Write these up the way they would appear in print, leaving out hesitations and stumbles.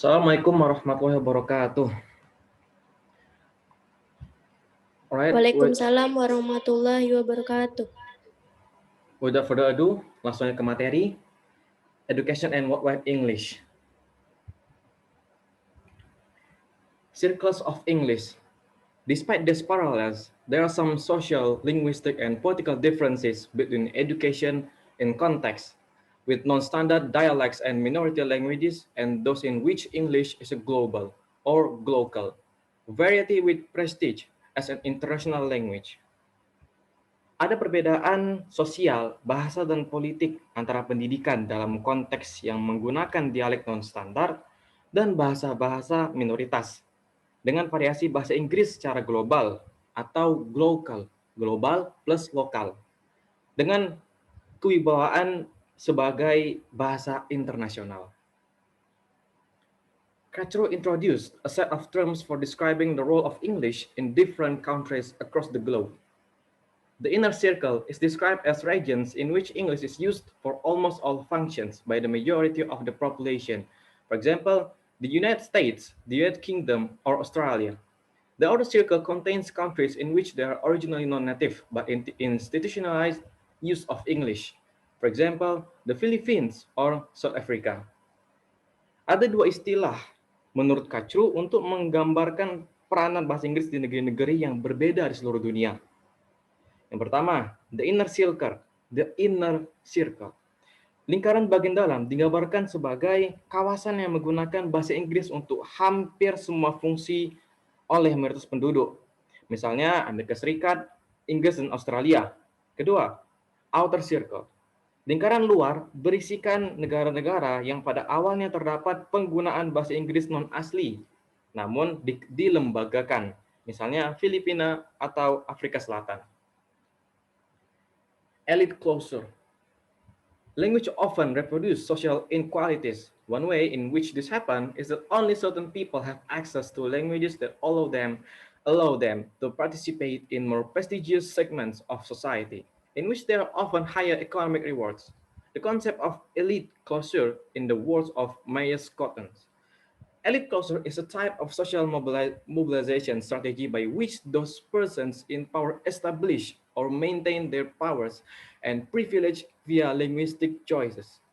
Assalamualaikum warahmatullahi wabarakatuh. Alright, Waalaikumsalam warahmatullahi wabarakatuh. without further ado, langsung aja ke materi, Education and Worldwide English. Circles of English. Despite these parallels, there are some social, linguistic, and political differences between education in context, with non-standard dialects and minority languages, and those in which English is a global or glocal variety with prestige as an international language. Ada perbedaan sosial, bahasa, dan politik antara pendidikan dalam konteks yang menggunakan dialek non-standar dan bahasa-bahasa minoritas dengan variasi bahasa Inggris secara global atau global, global plus lokal, dengan kewibawaan sebagai bahasa internasional. Castro introduced a set of terms for describing the role of English in different countries across the globe. The inner circle is described as regions in which English is used for almost all functions by the majority of the population. For example, the United States, the United Kingdom, or Australia. The outer circle contains countries in which they are originally non-native but institutionalized use of English. For example, the Philippines or South Africa. Ada dua istilah menurut Kacru untuk menggambarkan peranan bahasa Inggris di negeri-negeri yang berbeda di seluruh dunia. Yang pertama, the inner circle. The inner circle. Lingkaran bagian dalam digambarkan sebagai kawasan yang menggunakan bahasa Inggris untuk hampir semua fungsi oleh mayoritas penduduk. Misalnya Amerika Serikat, Inggris, dan Australia. Kedua, outer circle. Lingkaran luar berisikan negara-negara yang pada awalnya terdapat penggunaan bahasa Inggris non-asli, namun dilembagakan. Misalnya Filipina atau Afrika Selatan. Elite closure. Language often reproduces social inequalities. One way in which this happens is that only certain people have access to languages that allow them to participate in more prestigious segments of society, in which there are often higher economic rewards. The concept of elite closure, in the words of Myers Cotton, elite culture is a type of social mobilization strategy by which those persons in power establish or maintain their powers and privilege via linguistic choices.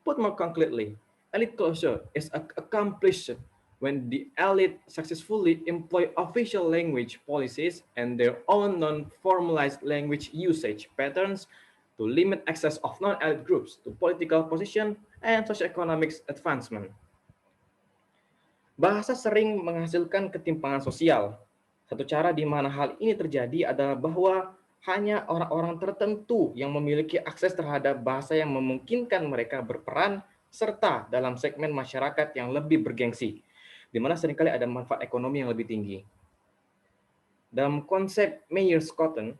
Put more concretely, elite culture is accomplished when the elite successfully employ official language policies and their own non-formalized language usage patterns to limit access of non-elite groups to political position and socioeconomic advancement. Bahasa sering menghasilkan ketimpangan sosial. Satu cara di mana hal ini terjadi adalah bahwa hanya orang-orang tertentu yang memiliki akses terhadap bahasa yang memungkinkan mereka berperan serta dalam segmen masyarakat yang lebih bergengsi, di mana seringkali ada manfaat ekonomi yang lebih tinggi. Dalam konsep Myers-Cotton,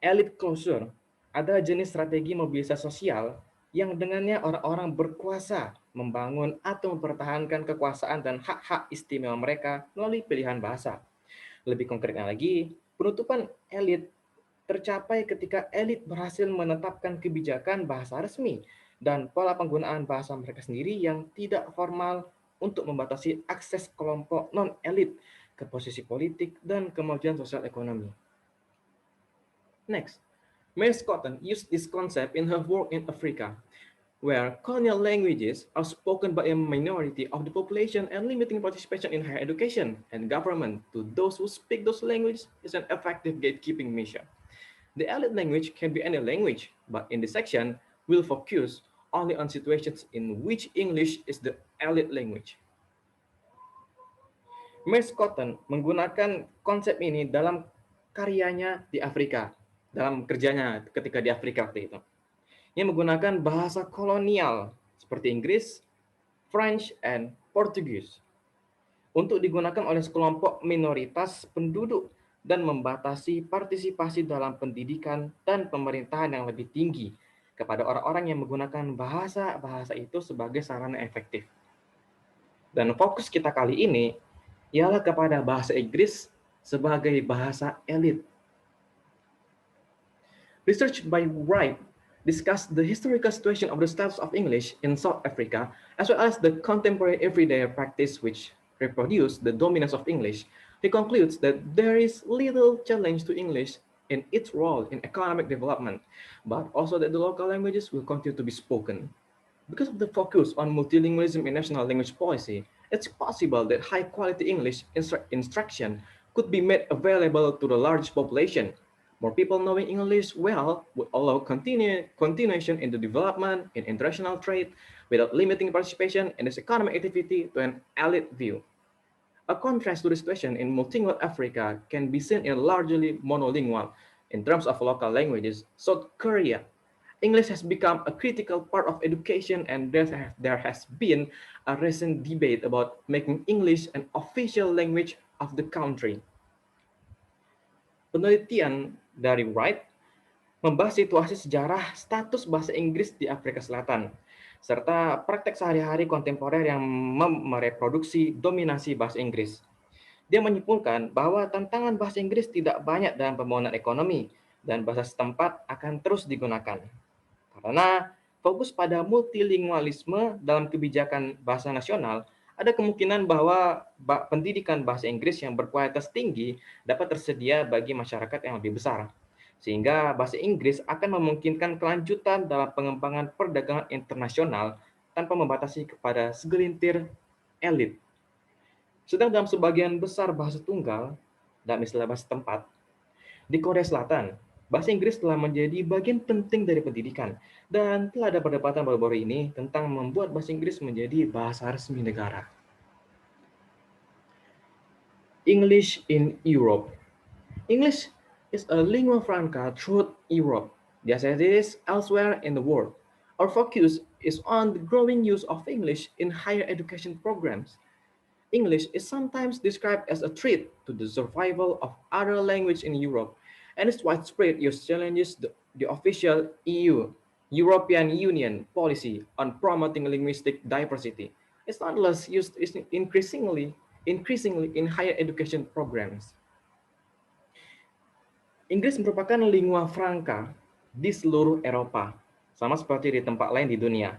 elite closure adalah jenis strategi mobilisasi sosial yang dengannya orang-orang berkuasa membangun atau mempertahankan kekuasaan dan hak-hak istimewa mereka melalui pilihan bahasa. Lebih konkretnya lagi, penutupan elit tercapai ketika elit berhasil menetapkan kebijakan bahasa resmi dan pola penggunaan bahasa mereka sendiri yang tidak formal untuk membatasi akses kelompok non-elit ke posisi politik dan kemajuan sosial ekonomi. Next, Mary Cotton used this concept in her work in Africa, where colonial languages are spoken by a minority of the population and limiting participation in higher education and government to those who speak those languages is an effective gatekeeping measure. The elite language can be any language, but in this section, we'll focus only on situations in which English is the elite language. Mary Cotton menggunakan konsep ini dalam karyanya di Afrika, dalam kerjanya ketika di Afrika waktu itu. Yang menggunakan bahasa kolonial seperti Inggris, French, and Portugis untuk digunakan oleh sekelompok minoritas penduduk dan membatasi partisipasi dalam pendidikan dan pemerintahan yang lebih tinggi kepada orang-orang yang menggunakan bahasa-bahasa itu sebagai sarana efektif. Dan fokus kita kali ini ialah kepada bahasa Inggris sebagai bahasa elit. Research by Wright discuss the historical situation of the status of English in South Africa, as well as the contemporary everyday practice which reproduce the dominance of English. He concludes that there is little challenge to English in its role in economic development, but also that the local languages will continue to be spoken. Because of the focus on multilingualism in national language policy, it's possible that high-quality English instruction could be made available to the large population. More people knowing English well would allow continuation in the development in international trade without limiting participation in this economic activity to an elite view. A contrast to the situation in multilingual Africa can be seen in largely monolingual. In terms of local languages, South Korea, English has become a critical part of education, and there has been a recent debate about making English an official language of the country. Penelitian dari Wright membahas situasi sejarah status bahasa Inggris di Afrika Selatan, serta praktek sehari-hari kontemporer yang mereproduksi dominasi bahasa Inggris. Dia menyimpulkan bahwa tantangan bahasa Inggris tidak banyak dalam pembangunan ekonomi, dan bahasa setempat akan terus digunakan. Karena fokus pada multilingualisme dalam kebijakan bahasa nasional, ada kemungkinan bahwa pendidikan bahasa Inggris yang berkualitas tinggi dapat tersedia bagi masyarakat yang lebih besar. Sehingga bahasa Inggris akan memungkinkan kelanjutan dalam pengembangan perdagangan internasional tanpa membatasi kepada segelintir elit. Sedang dalam sebagian besar bahasa tunggal, dalam istilah bahasa tempat, di Korea Selatan, bahasa Inggris telah menjadi bagian penting dari pendidikan, dan telah ada perdebatan baru-baru ini tentang membuat bahasa Inggris menjadi bahasa resmi negara. English in Europe. English is a lingua franca throughout Europe, just as it is elsewhere in the world. Our focus is on the growing use of English in higher education programs. English is sometimes described as a threat to the survival of other languages in Europe, and its widespread use challenges the official EU, European Union policy on promoting linguistic diversity. It's nonetheless used increasingly in higher education programs. Inggris merupakan lingua franca di seluruh Eropa, sama seperti di tempat lain di dunia.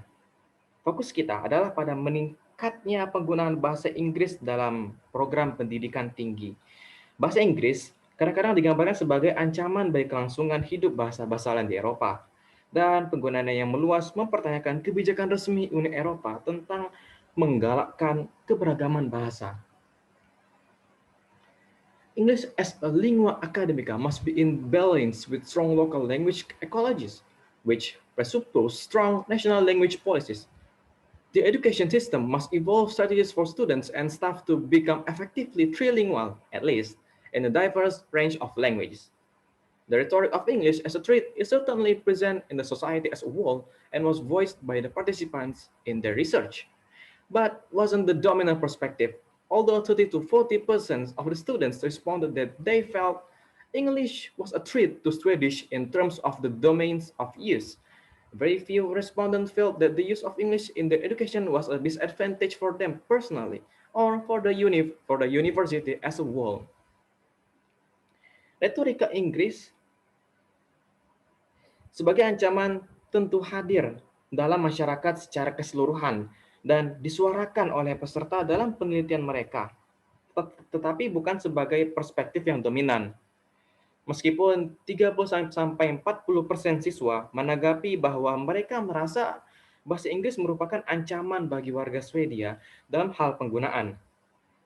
Fokus kita adalah pada meningkatnya penggunaan bahasa Inggris dalam program pendidikan tinggi. Bahasa Inggris kadang-kadang digambarkan sebagai ancaman bagi kelangsungan hidup bahasa-bahasa lain di Eropa, dan penggunaannya yang meluas mempertanyakan kebijakan resmi Uni Eropa tentang menggalakkan keberagaman bahasa. English as a lingua academica must be in balance with strong local language ecologies, which presuppose strong national language policies. The education system must evolve strategies for students and staff to become effectively trilingual, at least, in a diverse range of languages. The rhetoric of English as a threat is certainly present in the society as a whole and was voiced by the participants in their research, but wasn't the dominant perspective, although 30 to 40% of the students responded that they felt English was a threat to Swedish in terms of the domains of use. Very few respondents felt that the use of English in their education was a disadvantage for them personally or for the university as a whole. Retorika Inggris sebagai ancaman tentu hadir dalam masyarakat secara keseluruhan dan disuarakan oleh peserta dalam penelitian mereka, tetapi bukan sebagai perspektif yang dominan. Meskipun 30-40% siswa menanggapi bahwa mereka merasa bahasa Inggris merupakan ancaman bagi warga Swedia dalam hal penggunaan.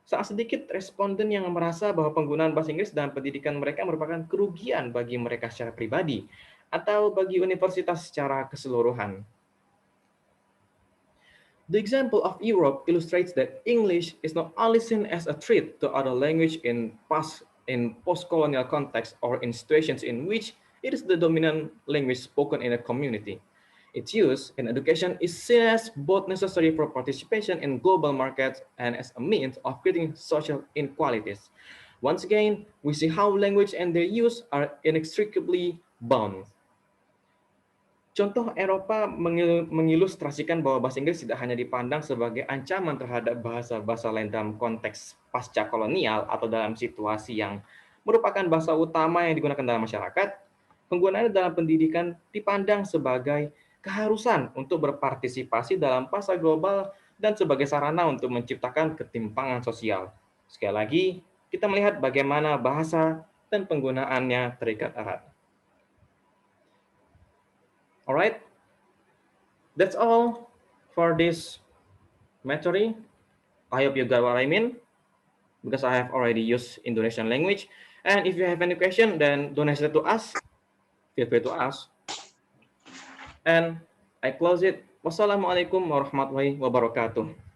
Sangat sedikit responden yang merasa bahwa penggunaan bahasa Inggris dalam pendidikan mereka merupakan kerugian bagi mereka secara pribadi atau bagi universitas secara keseluruhan. The example of Europe illustrates that English is not only seen as a threat to other language in post-colonial context or in situations in which it is the dominant language spoken in a community. Its use in education is seen as both necessary for participation in global markets and as a means of creating social inequalities. Once again, we see how language and their use are inextricably bound. Contoh Eropa mengilustrasikan bahwa bahasa Inggris tidak hanya dipandang sebagai ancaman terhadap bahasa-bahasa lain dalam konteks pasca kolonial atau dalam situasi yang merupakan bahasa utama yang digunakan dalam masyarakat, penggunaannya dalam pendidikan dipandang sebagai keharusan untuk berpartisipasi dalam pasar global dan sebagai sarana untuk menciptakan ketimpangan sosial. Sekali lagi, kita melihat bagaimana bahasa dan penggunaannya terikat erat. Alright, that's all for this material. I hope you got what I mean, because I have already used Indonesian language. And if you have any question, then don't hesitate to ask. Feel free to ask. And I close it. Wassalamualaikum warahmatullahi wabarakatuh.